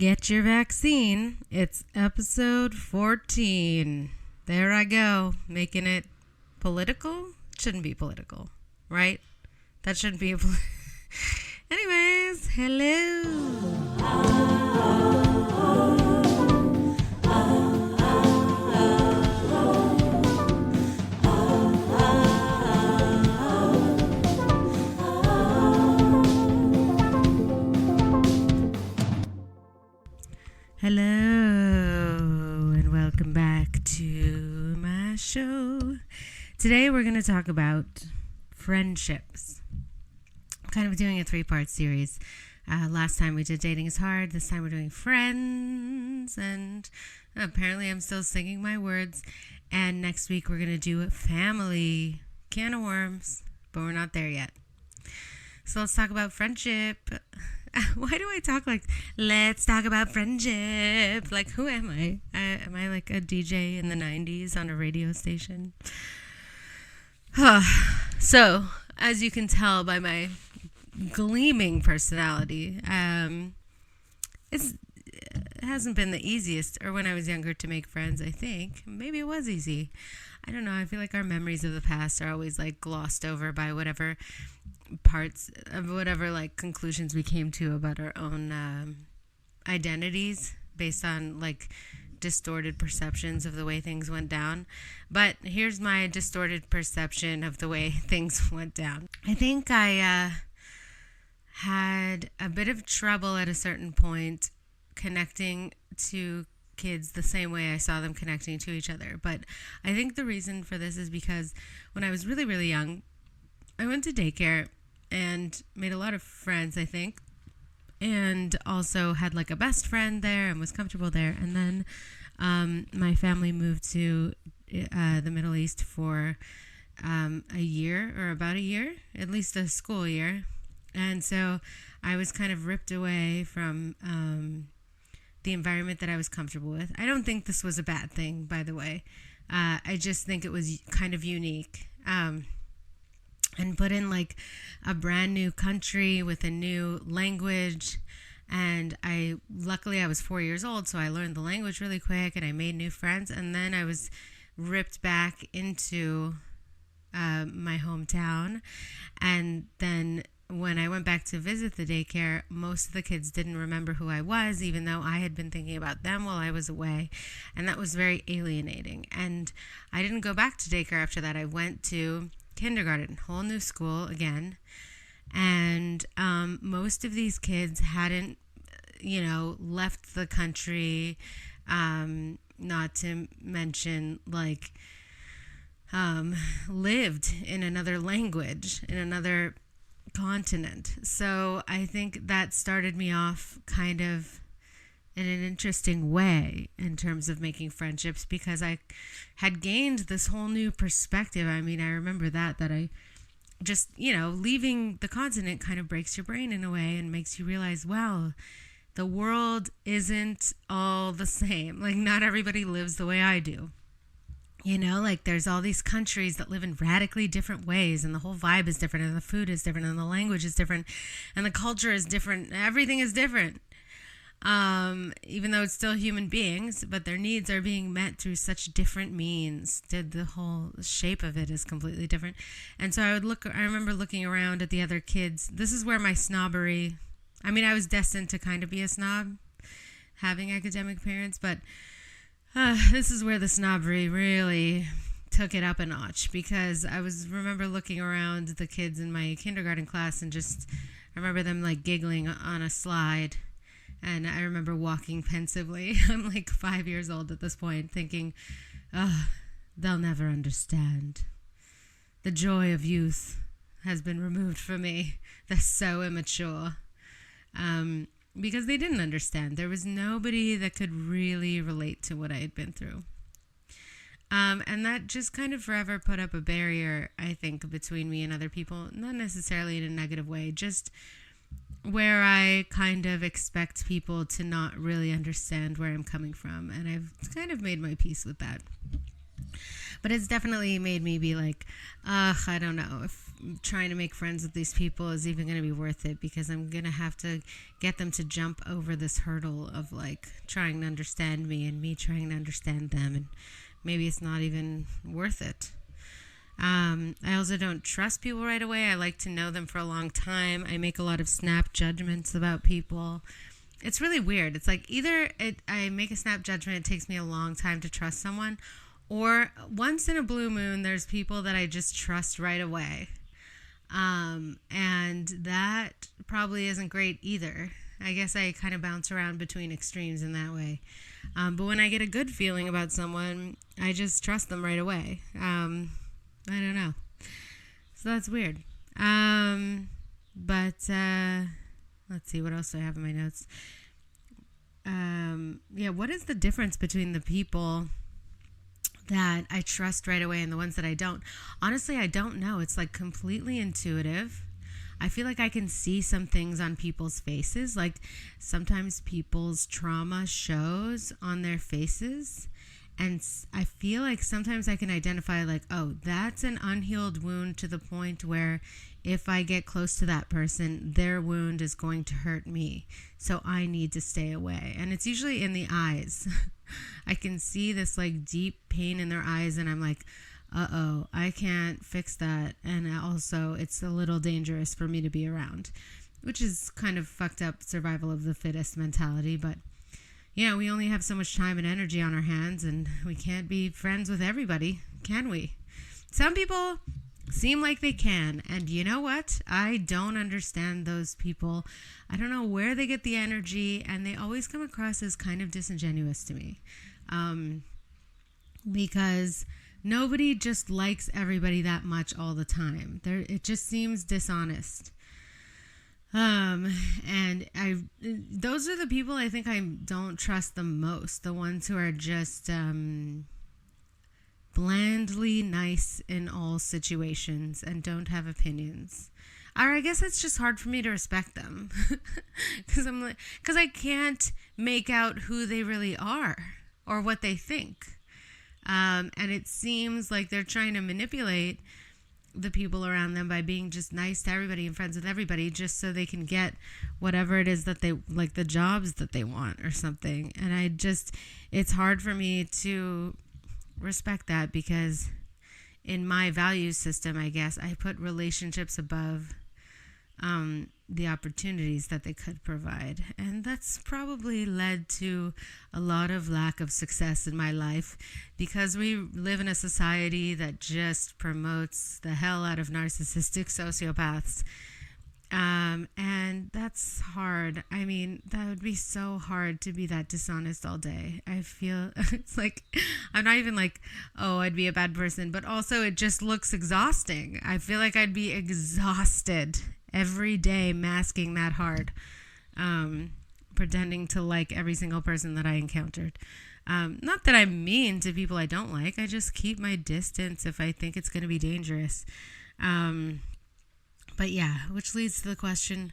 Get your vaccine. It's episode 14. There I go, making it political. Shouldn't be political, right? That shouldn't be a Anyways, hello. Hello, and welcome back to my show. Today we're going to talk about friendships. I'm kind of doing a 3-part series. Last time we did Dating is Hard. This time we're doing friends. And apparently I'm still singing my words. And next week we're going to do a family. Can of worms. But we're not there yet. So let's talk about friendship. Why do I talk like, let's talk about friendship? Like, who am I? Am I like a DJ in the 90s on a radio station? So, as you can tell by my gleaming personality, it hasn't been the easiest, or when I was younger, to make friends, I think. Maybe it was easy. I don't know. I feel like our memories of the past are always like glossed over by whatever parts of whatever like conclusions we came to about our own identities based on like distorted perceptions of the way things went down. But here's my distorted perception of the way things went down. I think I had a bit of trouble at a certain point connecting to kids the same way I saw them connecting to each other. But I think the reason for this is because when I was really, really young, I went to daycare and made a lot of friends, I think, and also had like a best friend there and was comfortable there. And then my family moved to the Middle East for a year, or about a year, at least a school year. And so I was kind of ripped away from the environment that I was comfortable with. I don't think this was a bad thing, by the way. I just think it was kind of unique. And put in like a brand new country with a new language. And luckily I was 4 years old, so I learned the language really quick and I made new friends. And then I was ripped back into my hometown. And then when I went back to visit the daycare, most of the kids didn't remember who I was, even though I had been thinking about them while I was away. And that was very alienating. And I didn't go back to daycare after that. I went to kindergarten, whole new school again. And most of these kids hadn't, left the country, not to mention like lived in another language, in another continent. So I think that started me off kind of in an interesting way in terms of making friendships, because I had gained this whole new perspective. I mean, I remember that I just, leaving the continent kind of breaks your brain in a way and makes you realize, wow, the world isn't all the same. Like, not everybody lives the way I do. Like there's all these countries that live in radically different ways, and the whole vibe is different, and the food is different, and the language is different, and the culture is different. Everything is different. Even though it's still human beings, but their needs are being met through such different means. The whole shape of it is completely different. And so I remember looking around at the other kids. This is where my snobbery, I was destined to kind of be a snob, having academic parents, but this is where the snobbery really took it up a notch, because I remember looking around the kids in my kindergarten class and I remember them like giggling on a slide. And I remember walking pensively. I'm like 5 years old at this point, thinking, they'll never understand. The joy of youth has been removed from me. They're so immature. Because they didn't understand. There was nobody that could really relate to what I had been through. And that just kind of forever put up a barrier, I think, between me and other people. Not necessarily in a negative way, just where I kind of expect people to not really understand where I'm coming from. And I've kind of made my peace with that. But it's definitely made me be like, I don't know if trying to make friends with these people is even going to be worth it, because I'm going to have to get them to jump over this hurdle of like trying to understand me and me trying to understand them. And maybe it's not even worth it. I also don't trust people right away. I like to know them for a long time. I make a lot of snap judgments about people. It's really weird. It's like either I make a snap judgment, it takes me a long time to trust someone, or once in a blue moon, there's people that I just trust right away. And that probably isn't great either. I guess I kind of bounce around between extremes in that way. But when I get a good feeling about someone, I just trust them right away. I don't know. So that's weird. But let's see, what else do I have in my notes? What is the difference between the people that I trust right away and the ones that I don't? Honestly, I don't know. It's like completely intuitive. I feel like I can see some things on people's faces. Like sometimes people's trauma shows on their faces. And I feel like sometimes I can identify like, oh, that's an unhealed wound to the point where if I get close to that person, their wound is going to hurt me. So I need to stay away. And it's usually in the eyes. I can see this like deep pain in their eyes and I'm like, uh-oh, I can't fix that. And also it's a little dangerous for me to be around, which is kind of fucked up survival of the fittest mentality. But yeah, we only have so much time and energy on our hands, and we can't be friends with everybody, can we? Some people seem like they can, and you know what? I don't understand those people. I don't know where they get the energy, and they always come across as kind of disingenuous to me. Because nobody just likes everybody that much all the time. It just seems dishonest. And those are the people I think I don't trust the most. The ones who are just, blandly nice in all situations and don't have opinions. Or I guess it's just hard for me to respect them. Cause I can't make out who they really are or what they think. And it seems like they're trying to manipulate the people around them by being just nice to everybody and friends with everybody just so they can get whatever it is that they like, the jobs that they want or something. And it's hard for me to respect that because in my value system, I guess I put relationships above the opportunities that they could provide. And that's probably led to a lot of lack of success in my life because we live in a society that just promotes the hell out of narcissistic sociopaths. And that's hard. I mean, that would be so hard to be that dishonest all day. I feel it's like, I'm not even like, oh, I'd be a bad person, but also it just looks exhausting. I feel like I'd be exhausted every day masking that hard, pretending to like every single person that I encountered. Not that I'm mean to people I don't like. I just keep my distance if I think it's going to be dangerous. But yeah, which leads to the question,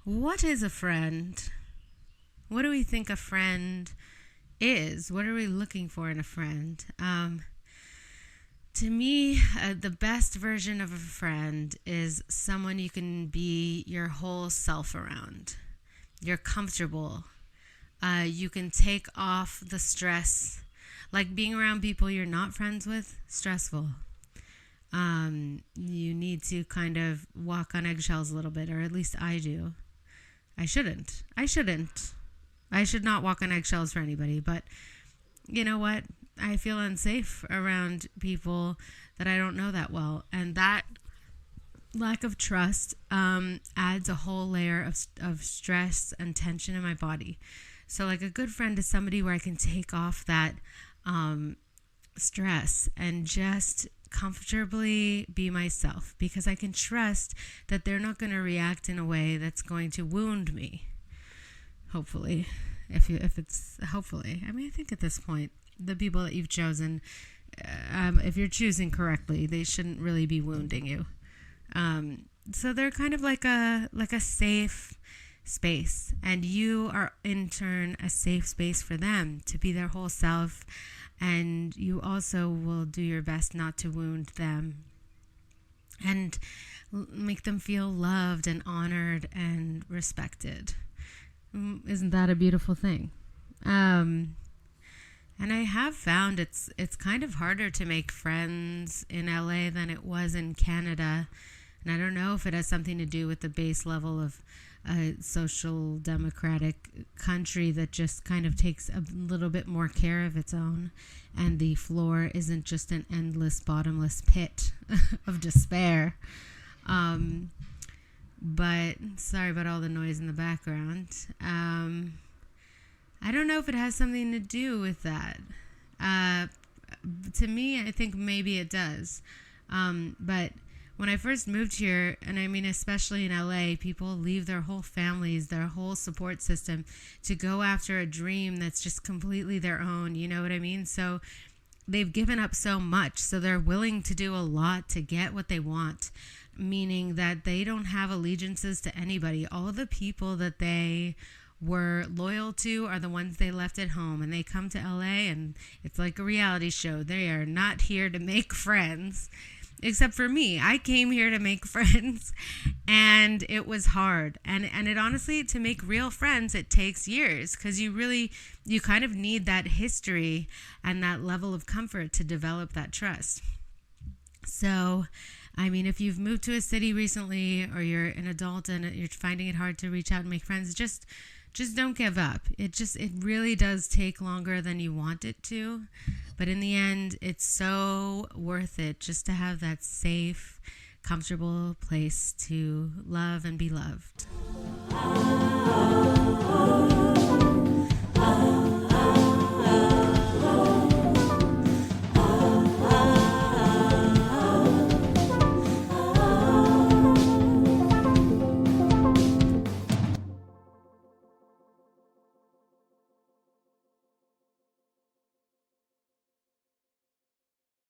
what is a friend? What do we think a friend is? What are we looking for in a friend? To me, the best version of a friend is someone you can be your whole self around. You're comfortable. You can take off the stress. Like being around people you're not friends with, stressful. You need to kind of walk on eggshells a little bit, or at least I do. I shouldn't. I should not walk on eggshells for anybody, but you know what? I feel unsafe around people that I don't know that well. And that lack of trust adds a whole layer of stress and tension in my body. So like a good friend is somebody where I can take off that stress and just comfortably be myself, because I can trust that they're not going to react in a way that's going to wound me. Hopefully. Hopefully. I mean, I think at this point, the people that you've chosen, if you're choosing correctly, they shouldn't really be wounding you. So they're kind of like a safe space, and you are in turn a safe space for them to be their whole self, and you also will do your best not to wound them and make them feel loved and honored and respected. Isn't that a beautiful thing? And I have found it's kind of harder to make friends in LA than it was in Canada. And I don't know if it has something to do with the base level of a social democratic country that just kind of takes a little bit more care of its own. And the floor isn't just an endless, bottomless pit of despair. But sorry about all the noise in the background. I don't know if it has something to do with that. To me, I think maybe it does. But when I first moved here, and I mean especially in LA, people leave their whole families, their whole support system to go after a dream that's just completely their own, you know what I mean? So they've given up so much, so they're willing to do a lot to get what they want, meaning that they don't have allegiances to anybody. All the people that they were loyal to are the ones they left at home, and they come to LA and it's like a reality show. They are not here to make friends. Except for me, I came here to make friends, and it was hard. And it honestly, to make real friends, it takes years, because you kind of need that history and that level of comfort to develop that trust. So, I mean, if you've moved to a city recently, or you're an adult and you're finding it hard to reach out and make friends, just don't give up. It really does take longer than you want it to. But in the end, it's so worth it just to have that safe, comfortable place to love and be loved.